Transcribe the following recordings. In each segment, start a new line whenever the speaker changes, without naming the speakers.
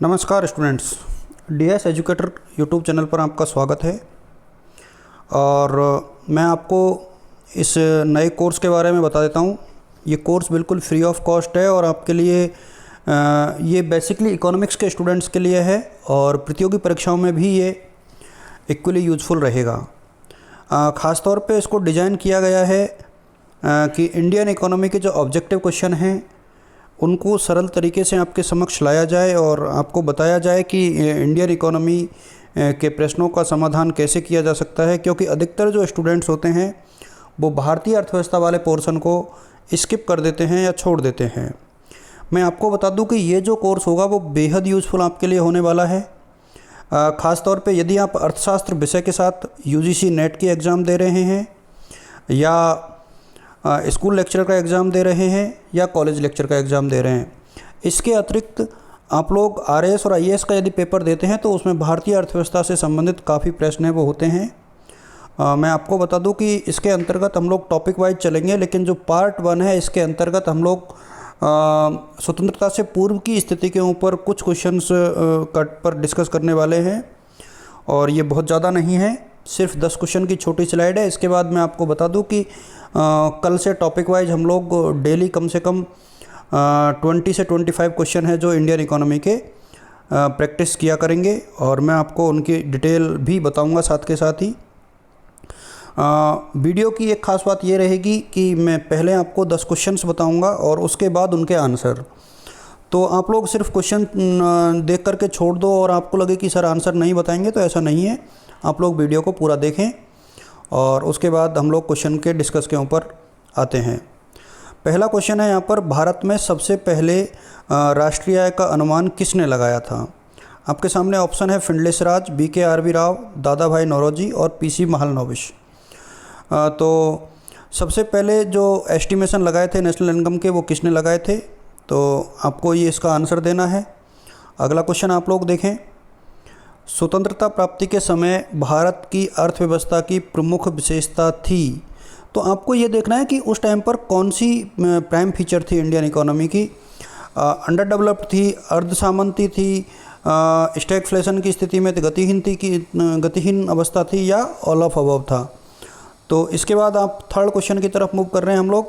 नमस्कार students, DS educator YouTube channel पर आपका स्वागत है। और मैं आपको इस नए कोर्स के बारे में बता देता हूँ। ये कोर्स बिल्कुल फ्री ऑफ कॉस्ट है और आपके लिए ये बेसिकली इकोनॉमिक्स के स्टूडेंट्स के लिए है और प्रतियोगी परीक्षाओं में भी ये इक्वली यूज़फुल रहेगा। ख़ास तौर पे इसको डिज़ाइन किया गया है कि इंडियन इकोनॉमी के जो ऑब्जेक्टिव क्वेश्चन हैं उनको सरल तरीके से आपके समक्ष लाया जाए और आपको बताया जाए कि इंडियन इकोनॉमी के प्रश्नों का समाधान कैसे किया जा सकता है, क्योंकि अधिकतर जो स्टूडेंट्स होते हैं वो भारतीय अर्थव्यवस्था वाले पोर्शन को स्किप कर देते हैं या छोड़ देते हैं। मैं आपको बता दूं कि ये जो कोर्स होगा वो बेहद यूज़फुल आपके लिए होने वाला है। ख़ास तौर पे यदि आप अर्थशास्त्र विषय के साथ यूजीसी नेट की एग्ज़ाम दे रहे हैं या स्कूल लेक्चर का एग्ज़ाम दे रहे हैं या कॉलेज लेक्चर का एग्ज़ाम दे रहे हैं। इसके अतिरिक्त आप लोग आरएएस और आईएएस का यदि पेपर देते हैं तो उसमें भारतीय अर्थव्यवस्था से संबंधित काफ़ी प्रश्न हैं वो होते हैं। मैं आपको बता दूं कि इसके अंतर्गत हम लोग टॉपिक वाइज चलेंगे, लेकिन जो पार्ट 1 है इसके अंतर्गत हम लोग स्वतंत्रता से पूर्व की स्थिति के ऊपर कुछ क्वेश्चंस कट पर डिस्कस करने वाले हैं और ये बहुत ज़्यादा नहीं है, सिर्फ 10 क्वेश्चन की छोटी स्लाइड है। इसके बाद मैं आपको बता दूं कि कल से टॉपिक वाइज हम लोग डेली कम से कम 20 से 25 क्वेश्चन है जो इंडियन इकोनॉमी के प्रैक्टिस किया करेंगे और मैं आपको उनकी डिटेल भी बताऊंगा साथ के साथ ही। वीडियो की एक ख़ास बात ये रहेगी कि मैं पहले आपको 10 क्वेश्चंस बताऊंगा और उसके बाद उनके आंसर। तो आप लोग सिर्फ क्वेश्चन देख करके छोड़ दो और आपको लगे कि सर आंसर नहीं बताएंगे, तो ऐसा नहीं है। आप लोग वीडियो को पूरा देखें और उसके बाद हम लोग क्वेश्चन के डिस्कस के ऊपर आते हैं। पहला क्वेश्चन है यहाँ पर, भारत में सबसे पहले राष्ट्रीय आय का अनुमान किसने लगाया था? आपके सामने ऑप्शन है फिंडलिस राज, BKRV राव, दादा भाई नौरोजी और PC महालनोबिस। तो सबसे पहले जो एस्टिमेशन लगाए थे नेशनल इनकम के वो किसने लगाए थे? तो आपको ये इसका आंसर देना है। अगला क्वेश्चन आप लोग देखें, स्वतंत्रता प्राप्ति के समय भारत की अर्थव्यवस्था की प्रमुख विशेषता थी। तो आपको ये देखना है कि उस टाइम पर कौन सी प्राइम फीचर थी इंडियन इकोनॉमी की। अंडर डेवलप्ड थी, अर्ध सामंती थी, स्टैगफ्लेशन की स्थिति में गतिहीन अवस्था थी या ऑल ऑफ अबव था। तो इसके बाद आप थर्ड क्वेश्चन की तरफ मूव कर रहे हैं हम लोग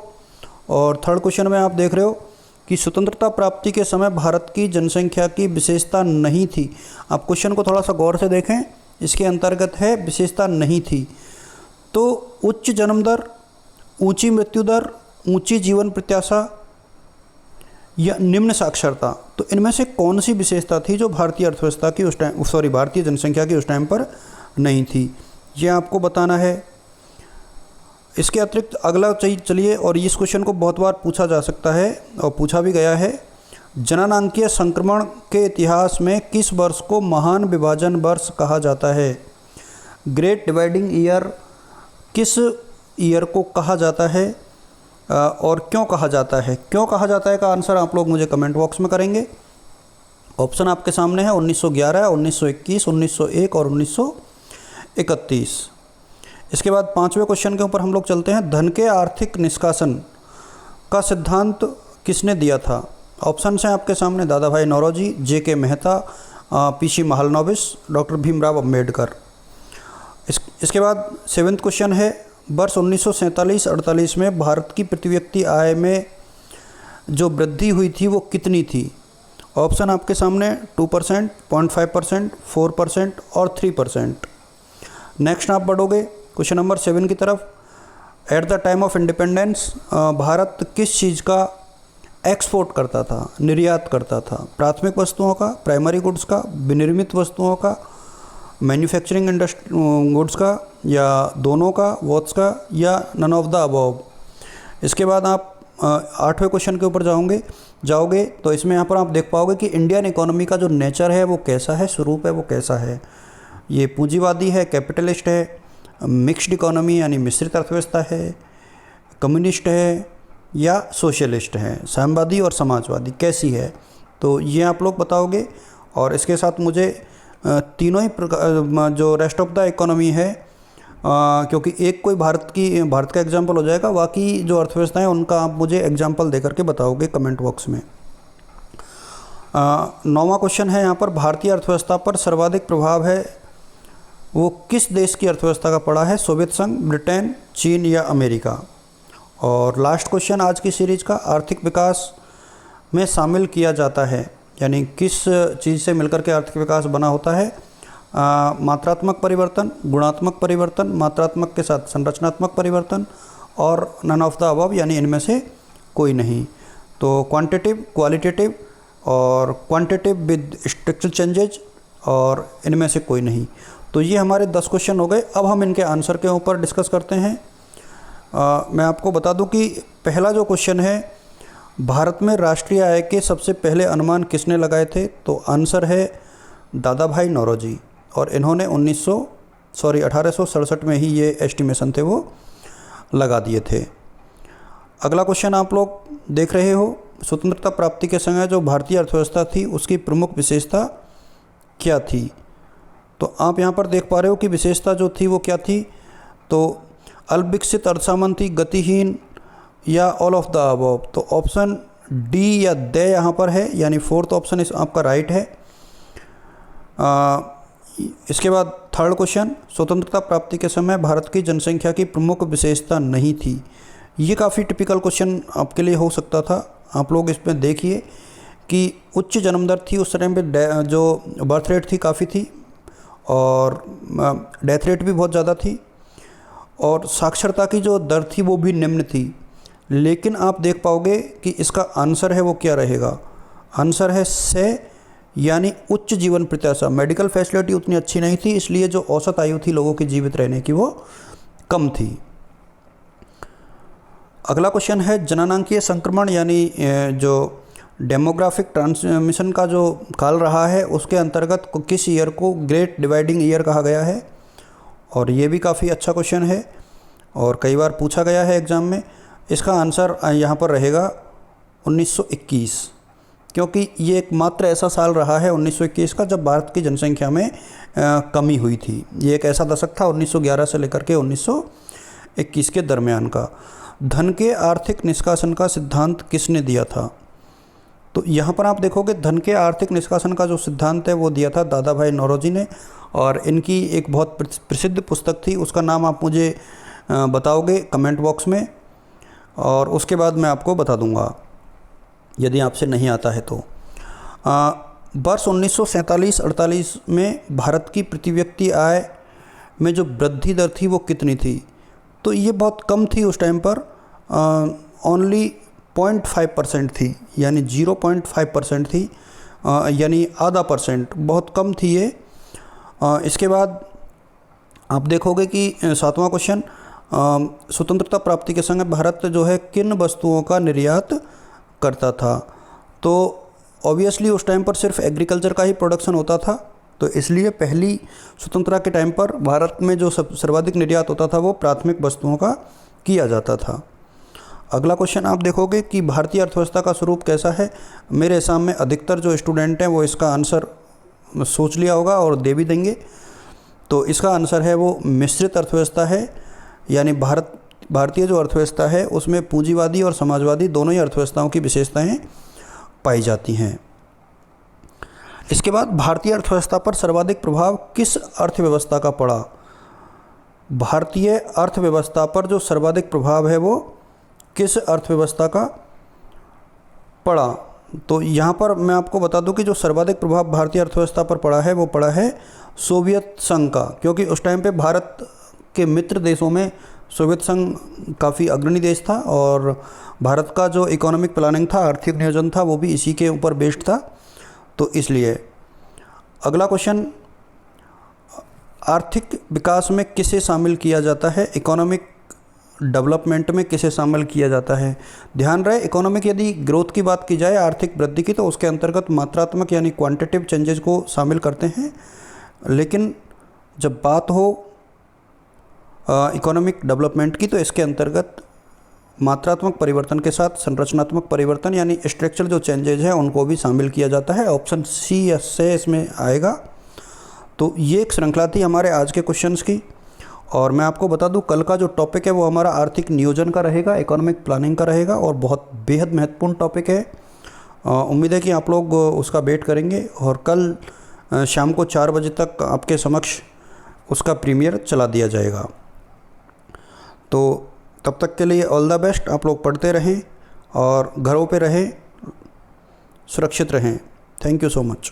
और थर्ड क्वेश्चन में आप देख रहे हो कि स्वतंत्रता प्राप्ति के समय भारत की जनसंख्या की विशेषता नहीं थी। आप क्वेश्चन को थोड़ा सा गौर से देखें, इसके अंतर्गत है विशेषता नहीं थी। तो उच्च जन्म दर, ऊंची मृत्यु दर, ऊंची जीवन प्रत्याशा या निम्न साक्षरता, तो इनमें से कौन सी विशेषता थी जो भारतीय अर्थव्यवस्था की भारतीय जनसंख्या की उस टाइम पर नहीं थी, ये आपको बताना है। इसके अतिरिक्त अगला चलिए, और इस क्वेश्चन को बहुत बार पूछा जा सकता है और पूछा भी गया है, जननांकीय संक्रमण के इतिहास में किस वर्ष को महान विभाजन वर्ष कहा जाता है? ग्रेट डिवाइडिंग ईयर किस ईयर को कहा जाता है और क्यों कहा जाता है? क्यों कहा जाता है का आंसर आप लोग मुझे कमेंट बॉक्स में करेंगे। ऑप्शन आपके सामने है 1911, 1921, 1901 और 1931। इसके बाद 5वें क्वेश्चन के ऊपर हम लोग चलते हैं, धन के आर्थिक निष्कासन का सिद्धांत किसने दिया था? ऑप्शन हैं आपके सामने, Dadabhai Naoroji, JK Mehta, PC Mahalanobis, doctor Bhimrao Ambedkar. इसके बाद 7वां क्वेश्चन है, वर्ष 1947-48 में भारत की प्रति व्यक्ति आय में जो वृद्धि हुई थी वो कितनी थी? ऑप्शन आपके सामने 2%, 0.5%, 4% और 3%। नेक्स्ट आप बढ़ोगे क्वेश्चन नंबर 7 की तरफ। At the time of independence Bharat किस चीज़ का एक्सपोर्ट करता था, निर्यात करता था? प्राथमिक वस्तुओं का, प्राइमरी गुड्स का, विनिर्मित वस्तुओं का, मैन्युफैक्चरिंग गुड्स का, या दोनों का, वॉट्स का, या नन ऑफ द अबव। इसके बाद आप 8वें क्वेश्चन के ऊपर जाओगे तो इसमें यहाँ पर आप देख पाओगे कि इंडियन इकोनॉमी का जो नेचर है वो कैसा है, स्वरूप है वो कैसा है। ये पूंजीवादी है, कैपिटलिस्ट है, मिक्स्ड इकोनॉमी यानी मिश्रित अर्थव्यवस्था है, कम्युनिस्ट है या सोशलिस्ट है, साम्यवादी और समाजवादी, कैसी है? तो ये आप लोग बताओगे। और इसके साथ मुझे तीनों ही जो रेस्ट ऑफ द इकोनॉमी है, क्योंकि एक कोई भारत का एग्जाम्पल हो जाएगा, बाकी जो अर्थव्यवस्था है उनका आप मुझे एग्जाम्पल दे करके बताओगे कमेंट बॉक्स में। 9वां क्वेश्चन है यहाँ पर, भारतीय अर्थव्यवस्था पर सर्वाधिक प्रभाव है वो किस देश की अर्थव्यवस्था का पड़ा है? सोवियत संघ, ब्रिटेन, चीन या अमेरिका? और लास्ट क्वेश्चन आज की सीरीज का, आर्थिक विकास में शामिल किया जाता है, यानी किस चीज़ से मिलकर के आर्थिक विकास बना होता है? मात्रात्मक परिवर्तन, गुणात्मक परिवर्तन, मात्रात्मक के साथ संरचनात्मक परिवर्तन और नन ऑफ द अबव, यानी इनमें से कोई नहीं। तो क्वांटिटिव, क्वालिटेटिव और क्वांटिटिव विद स्ट्रक्चरल चेंजेज और इनमें से कोई नहीं। तो ये हमारे 10 क्वेश्चन हो गए। अब हम इनके आंसर के ऊपर डिस्कस करते हैं। मैं आपको बता दूं कि पहला जो क्वेश्चन है, भारत में राष्ट्रीय आय के सबसे पहले अनुमान किसने लगाए थे? तो आंसर है दादा भाई नौरोजी, और इन्होंने 1867 में ही ये एस्टिमेशन थे वो लगा दिए थे। अगला क्वेश्चन आप लोग देख रहे हो, स्वतंत्रता प्राप्ति के समय जो भारतीय अर्थव्यवस्था थी उसकी प्रमुख विशेषता क्या थी? तो आप यहाँ पर देख पा रहे हो कि विशेषता जो थी वो क्या थी। तो अल्पविकसित अर्थसामंती, गतिहीन या ऑल ऑफ द अबव? तो ऑप्शन डी या दे यहाँ पर है, यानी फोर्थ ऑप्शन इस आपका राइट है। इसके बाद थर्ड क्वेश्चन, स्वतंत्रता प्राप्ति के समय भारत की जनसंख्या की प्रमुख विशेषता नहीं थी। ये काफ़ी टिपिकल क्वेश्चन आपके लिए हो सकता था। आप लोग इसमें देखिए कि उच्च जन्म दर थी उस टाइम पे, जो बर्थ रेट थी काफ़ी थी और डेथ रेट भी बहुत ज़्यादा थी, और साक्षरता की जो दर थी वो भी निम्न थी। लेकिन आप देख पाओगे कि इसका आंसर है वो क्या रहेगा? आंसर है से, यानी उच्च जीवन प्रत्याशा। मेडिकल फैसिलिटी उतनी अच्छी नहीं थी, इसलिए जो औसत आयु थी लोगों की जीवित रहने की वो कम थी। अगला क्वेश्चन है, जननांकीय संक्रमण यानी जो डेमोग्राफिक ट्रांसमिशन का जो काल रहा है उसके अंतर्गत किस ईयर को ग्रेट डिवाइडिंग ईयर कहा गया है? और ये भी काफ़ी अच्छा क्वेश्चन है और कई बार पूछा गया है एग्ज़ाम में। इसका आंसर यहाँ पर रहेगा 1921, क्योंकि ये एकमात्र ऐसा साल रहा है 1921 का जब भारत की जनसंख्या में कमी हुई थी। ये एक ऐसा दशक था 1911 से लेकर के 1921 के दरमियान का। धन के आर्थिक निष्कासन का सिद्धांत किसने दिया था? तो यहाँ पर आप देखोगे धन के आर्थिक निष्कासन का जो सिद्धांत है वो दिया था दादा भाई नौरोजी ने, और इनकी एक बहुत प्रसिद्ध पुस्तक थी, उसका नाम आप मुझे बताओगे कमेंट बॉक्स में, और उसके बाद मैं आपको बता दूंगा यदि आपसे नहीं आता है तो। वर्ष 1947-48 में भारत की प्रति व्यक्ति आय में जो वृद्धि दर थी वो कितनी थी? तो ये बहुत कम थी उस टाइम पर, ओनली 0.5% थी, यानी 0.5% थी, यानी आधा %, बहुत कम थी ये। इसके बाद आप देखोगे कि 7वां क्वेश्चन, स्वतंत्रता प्राप्ति के समय भारत जो है किन वस्तुओं का निर्यात करता था? तो ऑब्वियसली उस टाइम पर सिर्फ एग्रीकल्चर का ही प्रोडक्शन होता था, तो इसलिए पहली स्वतंत्रता के टाइम पर भारत में जो सर्वाधिक निर्यात होता था वो प्राथमिक वस्तुओं का किया जाता था। अगला क्वेश्चन आप देखोगे कि भारतीय अर्थव्यवस्था का स्वरूप कैसा है? मेरे हिसाब में अधिकतर जो स्टूडेंट हैं वो इसका आंसर सोच लिया होगा और दे भी देंगे। तो इसका आंसर है वो मिश्रित अर्थव्यवस्था है, यानी भारतीय जो अर्थव्यवस्था है उसमें पूंजीवादी और समाजवादी दोनों ही अर्थव्यवस्थाओं की विशेषताएं पाई जाती हैं। इसके बाद भारतीय अर्थव्यवस्था पर सर्वाधिक प्रभाव किस अर्थव्यवस्था का पड़ा? भारतीय अर्थव्यवस्था पर जो सर्वाधिक प्रभाव है वो किस अर्थव्यवस्था का पड़ा? तो यहाँ पर मैं आपको बता दूं कि जो सर्वाधिक प्रभाव भारतीय अर्थव्यवस्था पर पड़ा है वो पड़ा है सोवियत संघ का, क्योंकि उस टाइम पे भारत के मित्र देशों में सोवियत संघ काफ़ी अग्रणी देश था और भारत का जो इकोनॉमिक प्लानिंग था, आर्थिक नियोजन था, वो भी इसी के ऊपर बेस्ड था। तो इसलिए अगला क्वेश्चन, आर्थिक विकास में किसे शामिल किया जाता है? इकोनॉमिक डेवलपमेंट में किसे शामिल किया जाता है? ध्यान रहे, इकोनॉमिक यदि ग्रोथ की बात की जाए, आर्थिक वृद्धि की, तो उसके अंतर्गत मात्रात्मक यानी क्वांटिटेटिव चेंजेस को शामिल करते हैं, लेकिन जब बात हो इकोनॉमिक डेवलपमेंट की तो इसके अंतर्गत मात्रात्मक परिवर्तन के साथ संरचनात्मक परिवर्तन यानी स्ट्रक्चरल जो चेंजेज हैं उनको भी शामिल किया जाता है। ऑप्शन सी या से इसमें आएगा। तो ये एक श्रृंखला थी हमारे आज के क्वेश्चंस की, और मैं आपको बता दूं कल का जो टॉपिक है वो हमारा आर्थिक नियोजन का रहेगा, इकोनॉमिक प्लानिंग का रहेगा, और बहुत बेहद महत्वपूर्ण टॉपिक है। उम्मीद है कि आप लोग उसका वेट करेंगे और कल शाम को 4 बजे तक आपके समक्ष उसका प्रीमियर चला दिया जाएगा। तो तब तक के लिए ऑल द बेस्ट। आप लोग पढ़ते रहें और घरों पे रहें, सुरक्षित रहें। Thank you so much.